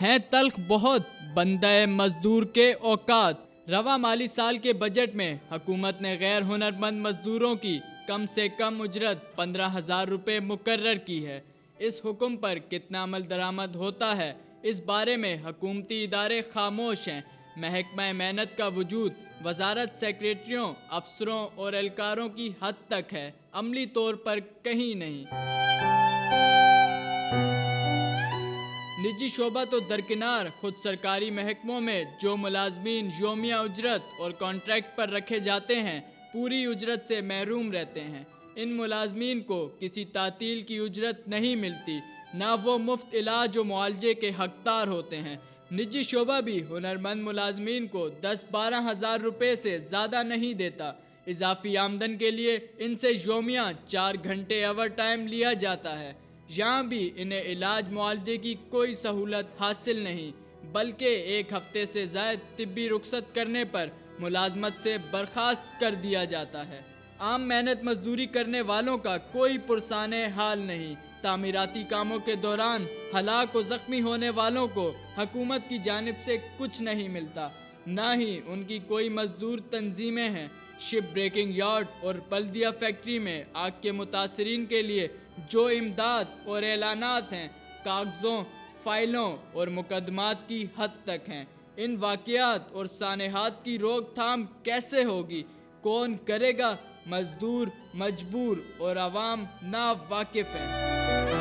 ہیں تلخ بہت بندہ مزدور کے اوقات۔ رواں مالی سال کے بجٹ میں حکومت نے غیر ہنرمند مزدوروں کی کم سے کم اجرت 15,000 روپے مقرر کی ہے۔ اس حکم پر کتنا عمل درآمد ہوتا ہے، اس بارے میں حکومتی ادارے خاموش ہیں۔ محکمہ محنت کا وجود وزارت سیکریٹریوں، افسروں اور اہلکاروں کی حد تک ہے، عملی طور پر کہیں نہیں۔ نجی شعبہ تو درکنار، خود سرکاری محکموں میں جو ملازمین یومیہ اجرت اور کانٹریکٹ پر رکھے جاتے ہیں پوری اجرت سے محروم رہتے ہیں۔ ان ملازمین کو کسی تعطیل کی اجرت نہیں ملتی، نہ وہ مفت علاج و معالجے کے حقدار ہوتے ہیں۔ نجی شعبہ بھی ہنرمند ملازمین کو 10-12 ہزار روپے سے زیادہ نہیں دیتا۔ اضافی آمدن کے لیے ان سے یومیہ 4 گھنٹے اوور ٹائم لیا جاتا ہے۔ یہاں بھی انہیں علاج معالجے کی کوئی سہولت حاصل نہیں، بلکہ 1 ہفتے سے زائد طبی رخصت کرنے پر ملازمت سے برخاست کر دیا جاتا ہے۔ عام محنت مزدوری کرنے والوں کا کوئی پرسان حال نہیں۔ تعمیراتی کاموں کے دوران ہلاک و زخمی ہونے والوں کو حکومت کی جانب سے کچھ نہیں ملتا، نہ ہی ان کی کوئی مزدور تنظیمیں ہیں۔ شپ بریکنگ یارڈ اور بلدیہ فیکٹری میں آگ کے متاثرین کے لیے جو امداد اور اعلانات ہیں، کاغذوں، فائلوں اور مقدمات کی حد تک ہیں۔ ان واقعات اور سانحات کی روک تھام کیسے ہوگی؟ کون کرے گا؟ مزدور مجبور اور عوام نا واقف ہیں۔